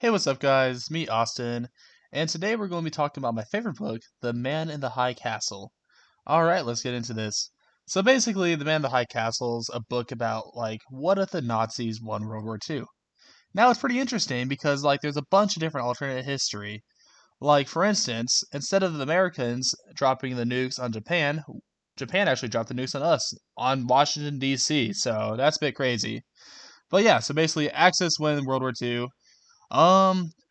Hey, what's up, guys? Me, Austin, and today we're going to be talking about my favorite book, The Man in the High Castle. Alright, let's get into this. So basically, The Man in the High Castle is a book about, what if the Nazis won World War II? Now, it's pretty interesting because, there's a bunch of different alternate history. Like, for instance, instead of the Americans dropping the nukes on Japan, Japan actually dropped the nukes on us, on Washington, D.C., so that's a bit crazy. But yeah, so basically, Axis win World War II.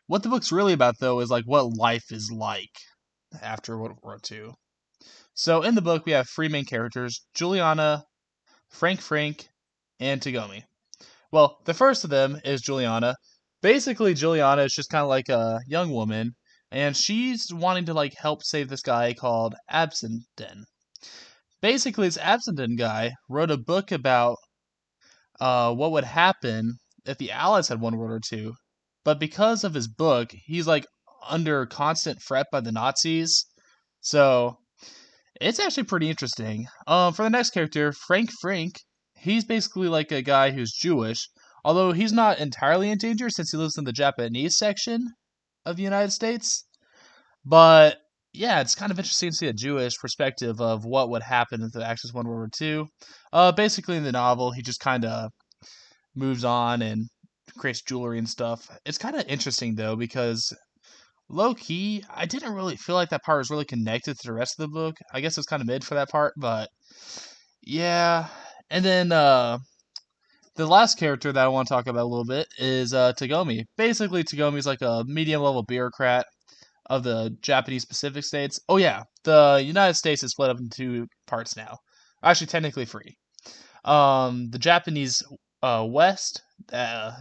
What the book's really about though is what life is like after World War II. So in the book we have three main characters: Juliana, Frank, and Tagomi. Well, the first of them is Juliana. Basically, Juliana is just kind of like a young woman, and she's wanting to help save this guy called Absenden. Basically, this Absenden guy wrote a book about what would happen if the Allies had won World War II. But because of his book, he's under constant threat by the Nazis. So it's actually pretty interesting. For the next character, Frank, he's basically like a guy who's Jewish, although he's not entirely in danger since he lives in the Japanese section of the United States. But yeah, it's kind of interesting to see a Jewish perspective of what would happen if the Axis won World War II. Basically, in the novel, he just kind of moves on and creates jewelry and stuff. It's kind of interesting though because low key, I didn't really feel like that part was really connected to the rest of the book. I guess it's kind of mid for that part, but yeah. And then the last character that I want to talk about a little bit is Tagomi. Basically, Tagomi's like a medium level bureaucrat of the Japanese Pacific states. Oh yeah, the United States is split up into two parts now. Actually, technically three. The Japanese West,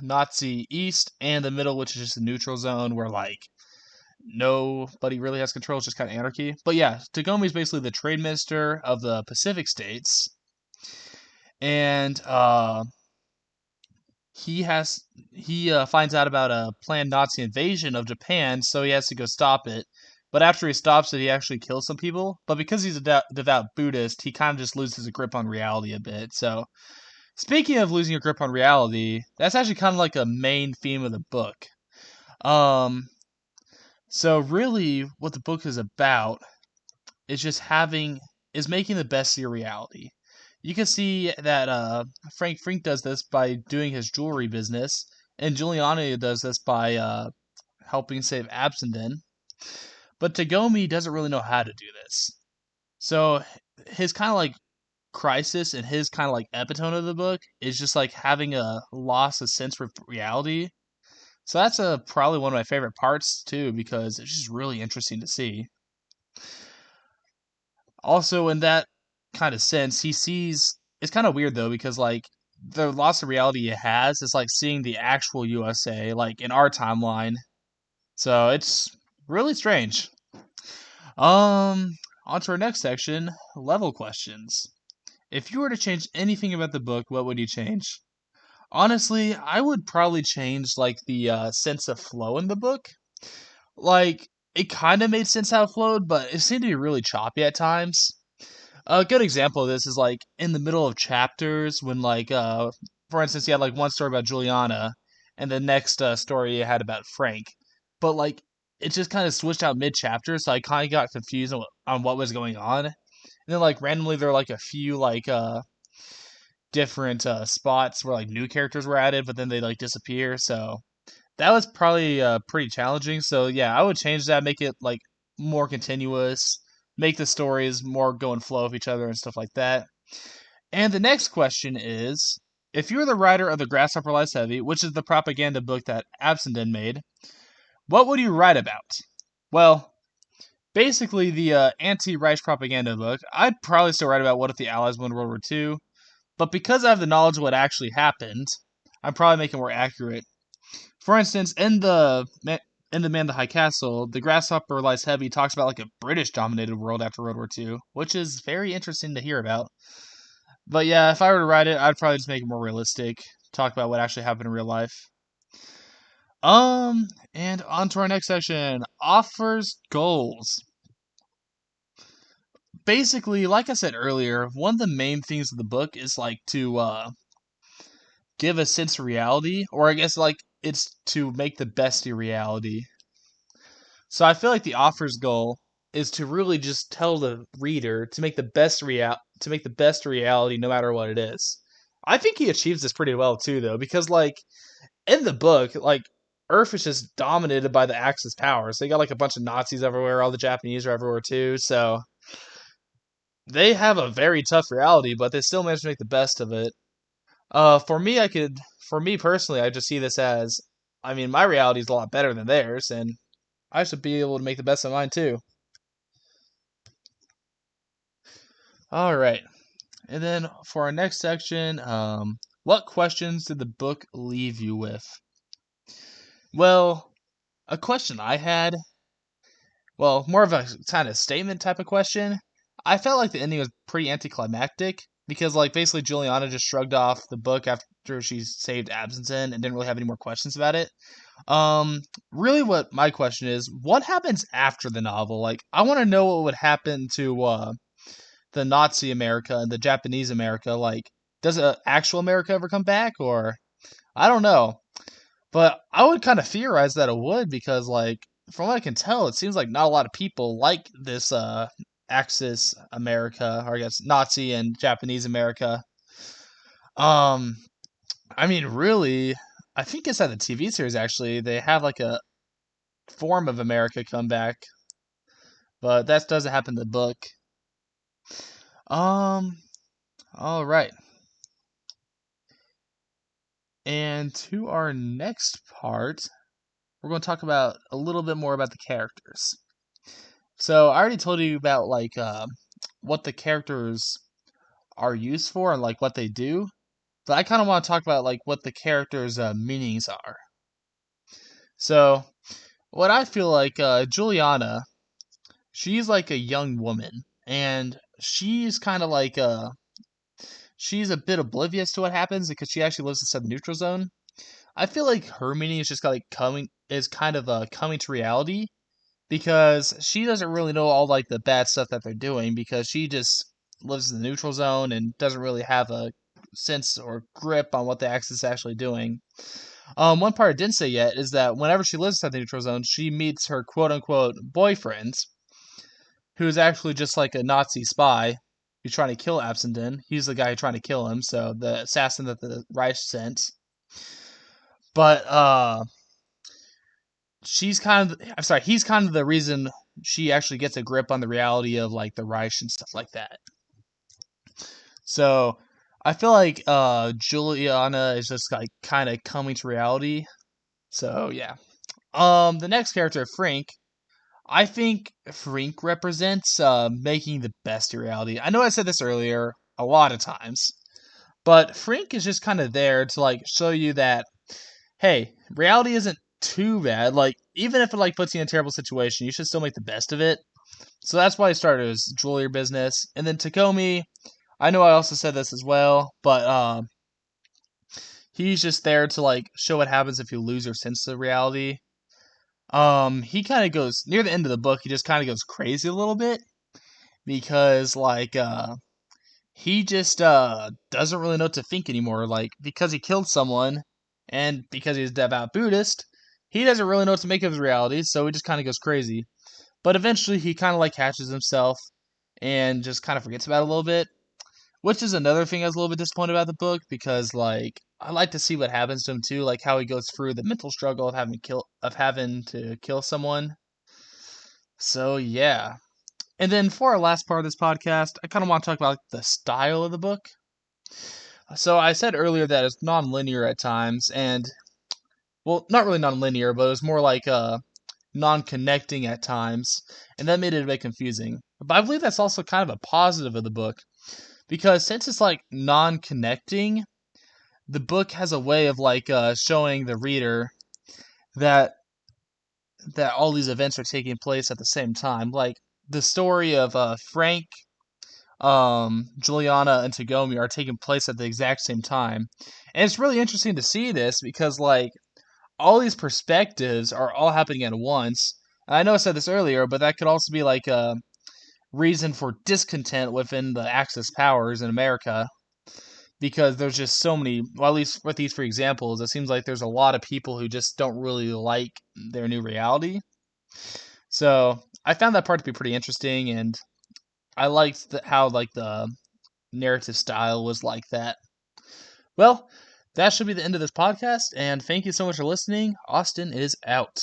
Nazi East, and the middle, which is just a neutral zone where nobody really has control. It's just kind of anarchy. But yeah, Tagomi is basically the trade minister of the Pacific states, and he finds out about a planned Nazi invasion of Japan, so he has to go stop it. But after he stops it, he actually kills some people. But because he's a devout Buddhist, he kind of just loses a grip on reality a bit. So speaking of losing your grip on reality, that's actually kind of like a main theme of the book. Um, so really, what the book is about is just making the best of your reality. You can see that Frank does this by doing his jewelry business, and Giuliani does this by helping save Absenden. But Tagomi doesn't really know how to do this. So his kind of crisis and his kind of epitome of the book is just having a loss of sense of reality. So that's probably one of my favorite parts too because it's just really interesting to see. Also, in that kind of sense, he sees it's kind of weird though because the loss of reality he has is seeing the actual USA in our timeline. So it's really strange. On to our next section, level questions. If you were to change anything about the book, what would you change? Honestly, I would probably change the sense of flow in the book. Like it kind of made sense how it flowed, but it seemed to be really choppy at times. A good example of this is in the middle of chapters when for instance you had one story about Juliana and the next story you had about Frank, but it just kind of switched out mid chapter, so I kind of got confused on what was going on. And then randomly there were a few different spots where new characters were added, but then they disappear. So that was probably pretty challenging. So yeah, I would change that, make it more continuous, make the stories more go and flow with each other and stuff like that. And the next question is, if you were the writer of The Grasshopper Lies Heavy, which is the propaganda book that Absenden made, what would you write about? Well, basically the anti-Reich propaganda book, I'd probably still write about what if the Allies won World War II, but because I have the knowledge of what actually happened, I'm probably making it more accurate. For instance, in the Man in the High Castle, the Grasshopper Lies Heavy talks about a British dominated world after World War II, which is very interesting to hear about. But yeah, if I were to write it, I'd probably just make it more realistic, talk about what actually happened in real life. And on to our next section, offers goals. Basically, like I said earlier, one of the main things of the book is to give a sense of reality, or I guess it's to make the best a reality. So I feel like the author's goal is to really just tell the reader to make the best reality no matter what it is. I think he achieves this pretty well too though, because like in the book, like Earth is just dominated by the Axis powers. They got like a bunch of Nazis everywhere, all the Japanese are everywhere too, so they have a very tough reality, but they still manage to make the best of it. For me personally, I just see this as, I mean, my reality is a lot better than theirs, and I should be able to make the best of mine too. All right, and then for our next section, what questions did the book leave you with? Well, a question I had, well, more of a kind of statement type of question. I felt like the ending was pretty anticlimactic because, like, basically Juliana just shrugged off the book after she saved Absinthe and didn't really have any more questions about it. Really, what my question is, what happens after the novel? Like, I want to know what would happen to the Nazi America and the Japanese America. Like, does actual America ever come back, or I don't know. But I would kind of theorize that it would because, like, from what I can tell, it seems like not a lot of people like this Axis America, or I guess Nazi and Japanese America. Um, I mean, really, I think it's at the TV series actually. They have like a form of America come back, but that doesn't happen in the book. Um, all right. And to our next part, we're going to talk about a little bit more about the characters. So I already told you about like what the characters are used for and like what they do, but I kind of want to talk about like what the characters' meanings are. So what I feel like Juliana, she's like a young woman, and she's kind of like she's a bit oblivious to what happens because she actually lives inside the neutral zone. I feel like her meaning is just like kind of coming to reality because she doesn't really know all like the bad stuff that they're doing because she just lives in the neutral zone and doesn't really have a sense or grip on what the Axis is actually doing. One part I didn't say yet is that whenever she lives inside the neutral zone, she meets her quote unquote boyfriend, who is actually just like a Nazi spy who's trying to kill Absenden. He's the guy trying to kill him, so the assassin that the Reich sent. But he's kind of the reason she actually gets a grip on the reality of like the Reich and stuff like that. So I feel like Juliana is just like kind of coming to reality. So yeah. The next character, Frank. I think Frank represents making the best of reality. I know I said this earlier a lot of times, but Frank is just kind of there to like show you that hey, reality isn't too bad. Like even if it like puts you in a terrible situation, you should still make the best of it. So that's why he started his jewelry business. And then Takomi, I know I also said this as well, but he's just there to like show what happens if you lose your sense of reality. He kind of goes near the end of the book. He just kind of goes crazy a little bit because like he just doesn't really know what to think anymore. Like because he killed someone and because he's a devout Buddhist, he doesn't really know what to make of his reality. So he just kind of goes crazy. But eventually, he kind of like catches himself and just kind of forgets about it a little bit. Which is another thing I was a little bit disappointed about the book because like I like to see what happens to him too, like how he goes through the mental struggle of having to kill someone. So yeah. And then for our last part of this podcast, I kind of want to talk about the style of the book. So I said earlier that it's non-linear at times, and well, not really non-linear, but it was more like non-connecting at times, and that made it a bit confusing. But I believe that's also kind of a positive of the book because since it's like non-connecting, the book has a way of like showing the reader that all these events are taking place at the same time. Like the story of Frank, Juliana, and Tagomi are taking place at the exact same time, and it's really interesting to see this because like all these perspectives are all happening at once. And I know I said this earlier, but that could also be like a reason for discontent within the Axis powers in America because there's just so many, well, at least with these three examples, it seems like there's a lot of people who just don't really like their new reality. So I found that part to be pretty interesting, and I liked how like the narrative style was like that. Well, that should be the end of this podcast, and thank you so much for listening. Austin is out.